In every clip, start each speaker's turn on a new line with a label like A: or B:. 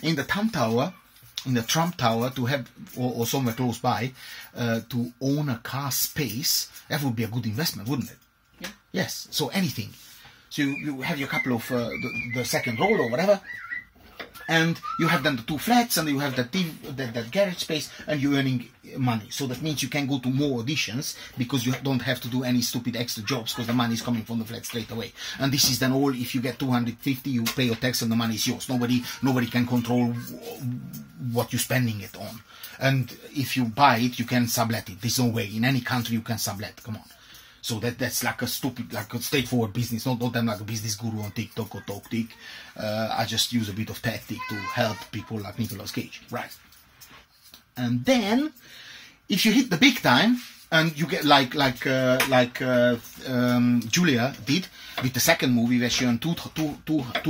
A: in the Trump Tower, to have, or somewhere close by, to own a car space, that would be a good investment, wouldn't it?
B: Yeah.
A: Yes, so anything. So you have your couple of, the second row or whatever, and you have then the 2 flats, and you have that garage space, and you're earning money. So that means you can go to more auditions, because you don't have to do any stupid extra jobs, because the money is coming from the flat straight away. And this is then all, if you get 250, you pay your tax and the money is yours. Nobody can control what you're spending it on. And if you buy it, you can sublet it. There's no way. In any country you can sublet. Come on. So that's like a stupid, like a straightforward business. Not I'm like a business guru on TikTok or TalkTik. I just use a bit of tactic to help people like Nicolas Cage. Right. And then, if you hit the big time, and you get like Julia did with the second movie, where she earned 2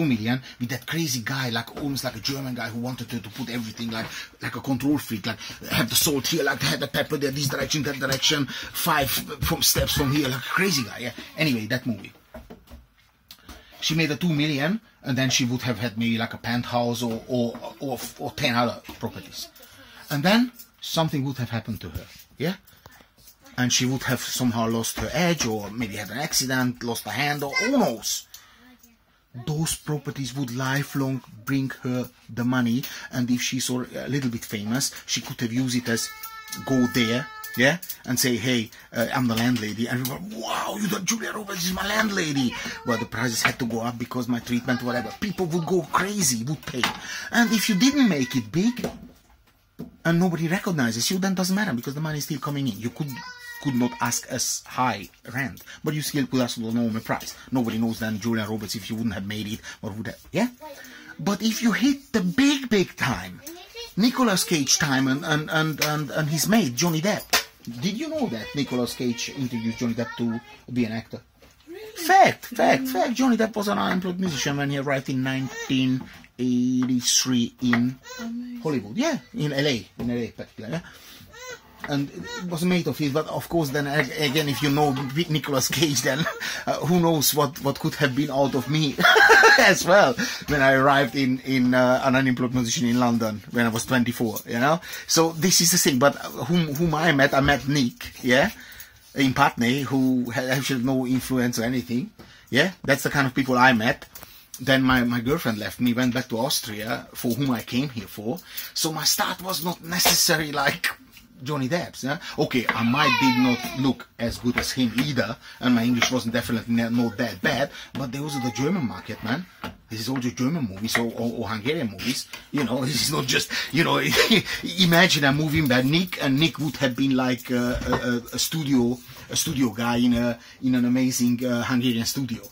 A: million with that crazy guy, like almost like a German guy who wanted to put everything like a control freak, like have the salt here, like have the pepper there, this direction, that direction, 5 steps from here, like a crazy guy. Yeah. Anyway, that movie. She made a 2 million, and then she would have had maybe like a penthouse or 10 other properties, and then something would have happened to her. Yeah. And she would have somehow lost her edge, or maybe had an accident, lost a hand, or who knows. Those properties would lifelong bring her the money, and if she's a little bit famous, she could have used it as go there, yeah, and say, hey, I'm the landlady, and everyone, wow, you the Julia Roberts is my landlady. Well, the prices had to go up because my treatment, whatever. People would go crazy, would pay. And if you didn't make it big, and nobody recognizes you, then it doesn't matter, because the money is still coming in. You could not ask as high rent, but you still could ask the normal price. Nobody knows then Julia Roberts, if you wouldn't have made it, or would have, yeah? But if you hit the big time, Nicolas Cage time, and his mate, Johnny Depp. Did you know that Nicolas Cage introduced Johnny Depp to be an actor? Fact. Johnny Depp was an unemployed musician when he arrived in 1983 in Hollywood. Yeah, in LA particularly. Yeah? And it was a mate of his, but of course then again, if you know Nicolas Cage, then who knows what could have been out of me as well when I arrived in an unemployed musician in London when I was 24, you know. So this is the thing. But whom I met Nick, yeah, in Putney, who had actually no influence or anything. Yeah, that's the kind of people I met. Then my girlfriend left me, went back to Austria, for whom I came here for. So my start was not necessarily like Johnny Depp's. Yeah? Okay, I did not look as good as him either, and my English wasn't definitely not that bad, but there was the German market, man. This is all just German movies or Hungarian movies. You know, this is not just, you know, imagine a movie by Nick, and Nick would have been like a studio guy in an amazing Hungarian studio.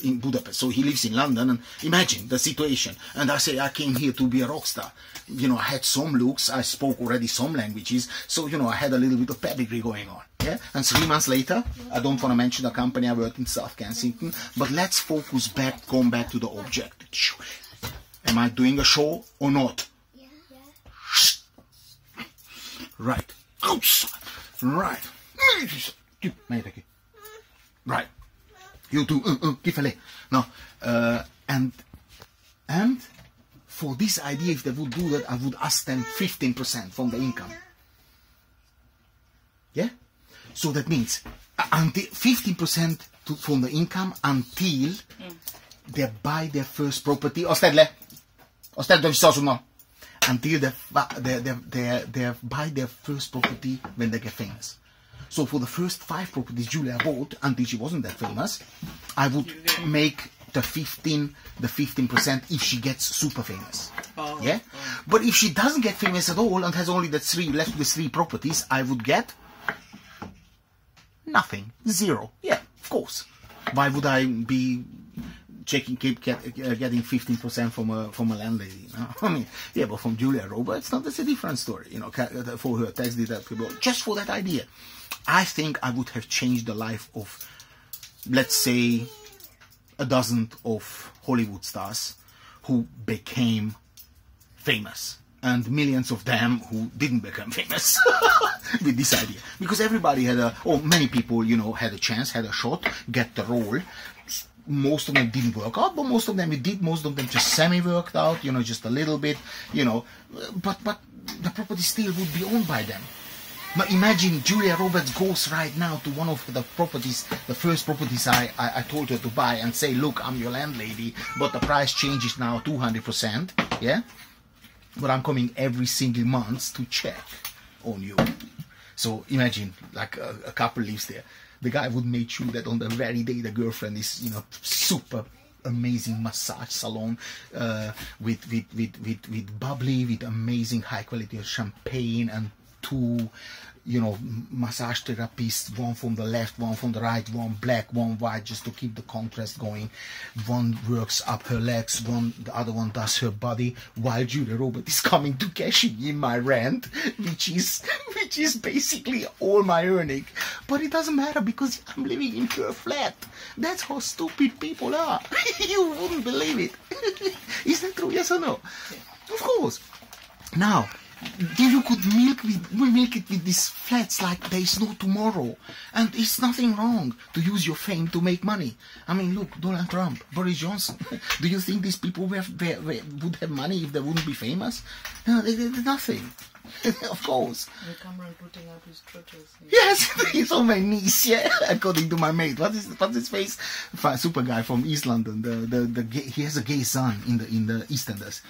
A: In Budapest. So he lives in London, and imagine the situation. And I say I came here to be a rock star. You know, I had some looks, I spoke already some languages, so you know, I had a little bit of pedigree going on. Yeah. And 3 months later, I don't want to mention the company I worked in South Kensington, but let's focus back, come back to the object. Am I doing a show or not? Yeah. Right. Outside. Right. Right. You do, kifele. No, and for this idea, if they would do that, I would ask them 15% from the income. Yeah? So that means until 15% from the income until they buy their first property. Until they buy their first property when they get famous. So for the first 5 properties Julia bought until she wasn't that famous, I would make the 15% if she gets super famous. Oh, yeah? Oh. But if she doesn't get famous at all and has only that 3 left with 3 properties, I would get nothing. 0. Yeah, of course. Why would I be getting 15% from a landlady? You know? I mean, yeah, but from Julia Roberts, that's a different story. You know, for her tax deductible, just for that idea. I think I would have changed the life of, let's say, a dozen of Hollywood stars who became famous, and millions of them who didn't become famous with this idea. Because everybody had many people, you know, had a chance, had a shot, get the role, most of them didn't work out, but most of them it did. Most of them just semi-worked out, you know, just a little bit, you know. But the property still would be owned by them. Now imagine Julia Roberts goes right now to one of the properties, the first properties I told her to buy, and say, look, I'm your landlady, but the price changes now 200%, yeah? But I'm coming every single month to check on you. So imagine, like a couple lives there. The guy would make sure that on the very day the girlfriend is, you know, super amazing massage salon with bubbly, with amazing high quality of champagne, and two, you know, massage therapists, one from the left, one from the right, one black, one white, just to keep the contrast going. One works up her legs, the other one does her body, while Julia Roberts is coming to cashing in my rent, which is basically all my earning. But it doesn't matter because I'm living in her flat. That's how stupid people are. You wouldn't believe it. Is that true? Yes or no? Of course. Now, then you could milk it with these flats like there is no tomorrow. And it's nothing wrong to use your fame to make money. I mean, look, Donald Trump, Boris Johnson. Do you think these people would have money if they wouldn't be famous? No, they did nothing. Of course.
B: The Cameron putting up his trotters.
A: Yes, he's on my knees, yeah, according to my mate. What's his face? Super guy from East London. He has a gay son in the EastEnders.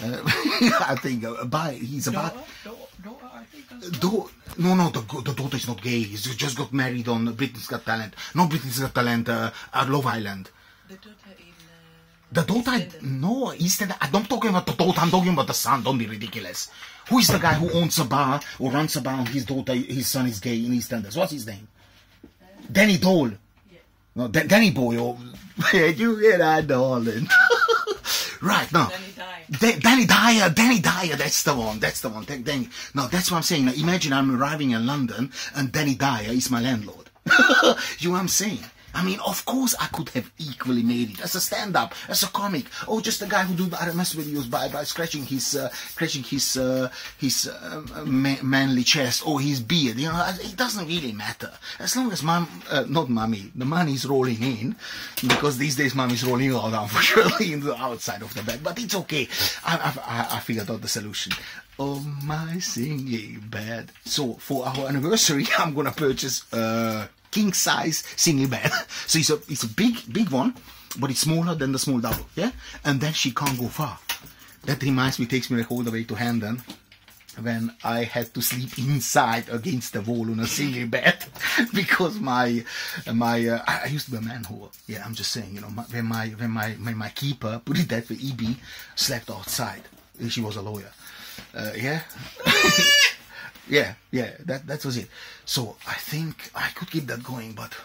A: I think he's about. No, the daughter is not gay. He's just got married on Britain's Got Talent. Not Britain's Got Talent, Love Island.
B: The daughter in.
A: The daughter, no, EastEnders. I'm talking about the daughter. I'm talking about the son. Don't be ridiculous. Who is the guy who owns a bar or runs a bar and his son is gay in EastEnders? What's his name? Danny Dole. Yeah. No, Danny Boy. Oh, you hear that, darling? Right, now. Danny Dyer, that's the one. No, that's what I'm saying. Now, imagine I'm arriving in London and Danny Dyer is my landlord. You know what I'm saying? I mean, of course I could have equally made it as a stand-up, as a comic, or just a guy who do the RMS videos by scratching his manly chest or his beard. You know, it doesn't really matter as long as the money is rolling in, because these days money is rolling out, unfortunately, in the outside of the bed. But it's okay. I figured out the solution. Oh, my singing bed. So for our anniversary, I'm gonna purchase king size single bed. So it's a big one, but it's smaller than the small double, yeah? And then she can't go far. That reminds me, takes me like all the way to Hendon, when I had to sleep inside against the wall on a single bed because I used to be a manhole. Yeah, I'm just saying, you know, when my keeper, put it that way, EB, slept outside. She was a lawyer. Yeah. Yeah, that was it. So I think I could keep that going, but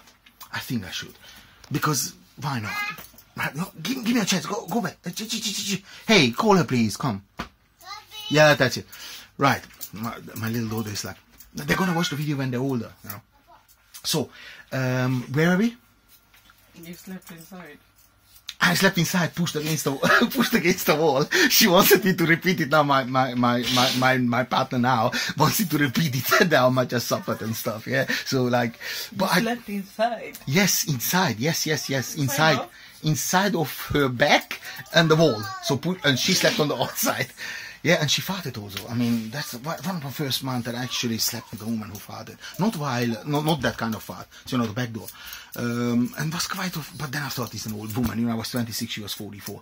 A: I think I should, because why not? Right, no, give me a chance. Go back. Hey, call her, please. Come. Yeah, that's it. Right, my little daughter is like, they're gonna watch the video when they're older, you know. So, where are we?
B: You slept inside.
A: I slept inside, pushed against the wall. She wanted me to repeat it now. My partner now wants me to repeat it. How much I suffered and stuff. Yeah. So like, but
B: you slept inside.
A: Yes, inside. Yes. Inside of her back and the wall. So and she slept on the outside. Yeah, and she farted also. I mean, that's one of the first months that I actually slept with a woman who farted. Not that kind of fart. So, you know, the back door. And was quite, but then I thought it's an old woman. You know, I was 26, she was 44.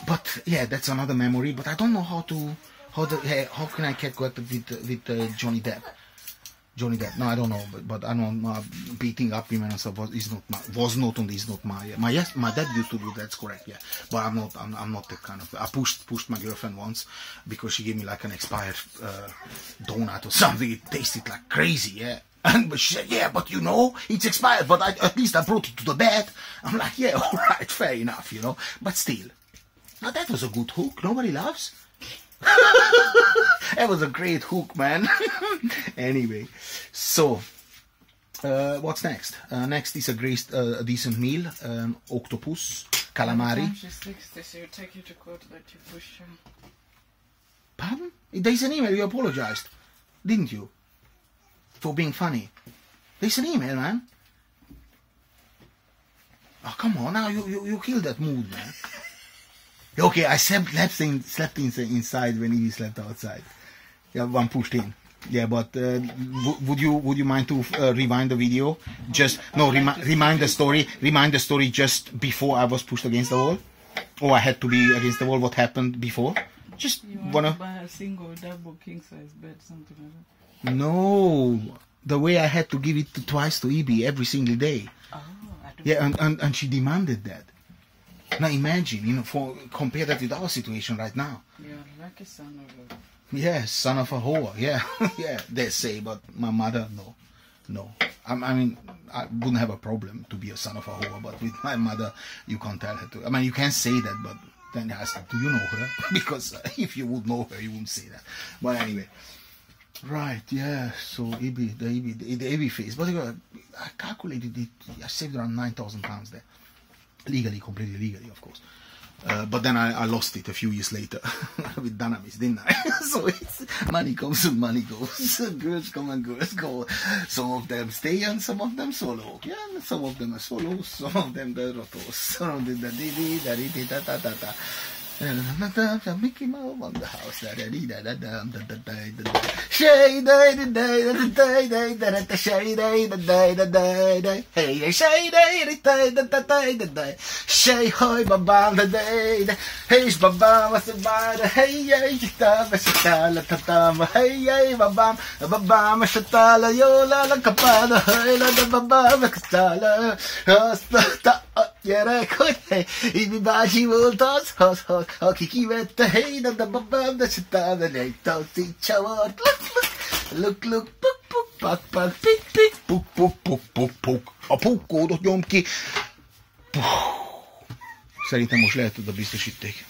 A: But yeah, that's another memory. But I don't know how can I get with Johnny Depp? Johnny Depp. No, I don't know, but I know beating up women and stuff was not my dad used to do that. That's correct, yeah. But I'm not that kind of. I pushed my girlfriend once because she gave me like an expired donut or something. It tasted like crazy, yeah. But she said, yeah, but you know, it's expired. But at least I brought it to the bed. I'm like, yeah, all right, fair enough, you know. But still, now that was a good hook. Nobody laughs. That was a great hook, man. Anyway, so what's next? Next is a decent meal: octopus, calamari.
B: She's 60, so you take you to court that you pushed her.
A: Pardon? There's an email. You apologized, didn't you? For being funny. There's an email, man. Oh, come on, now you killed that mood, man. Okay, I slept inside when he slept outside. Yeah, one pushed in. Yeah, but would you mind to rewind the video? Just no, remind the story. Remind the story just before I was pushed against the wall. Oh, I had to be against the wall. What happened before? Just
B: You want
A: wanna.
B: to buy a single, double, king size bed, something like that.
A: No, the way I had to give it twice to Ibi every single day.
B: Oh, I don't
A: Yeah, and she demanded that. Now imagine, compare that with our situation right now.
B: You're a lucky son of a...
A: Yes, son of a whore. Yeah, yeah, they say, but my mother, no. I mean, I wouldn't have a problem to be a son of a whore, but with my mother, you can't tell her to. I mean, you can say that, but then I ask, do you know her? Because if you would know her, you wouldn't say that. But anyway, right, yeah. So the Ibi face, but I calculated it. I saved around £9,000 there, legally, completely legally, of course. But then I lost it a few years later with Dynamis, didn't I? So it's money comes and money goes. Girls come and girls go. Some of them stay and some of them solo. Yeah, some of them are solos, some of them the rotos, some of them the da-da-da-da-da-da. Mickey Mouse on the house. Shay hoy babam the day. Hey babam was about hey yay shatala tatama hey babam shatala yola la kapada hey la babam shatala hasta yere kote ibibashi voltas hoki kivette hey da babam the shatala later see chawat look puk pik puk a pukkódot nyom ki. Szerintem most lehet oda biztosíték.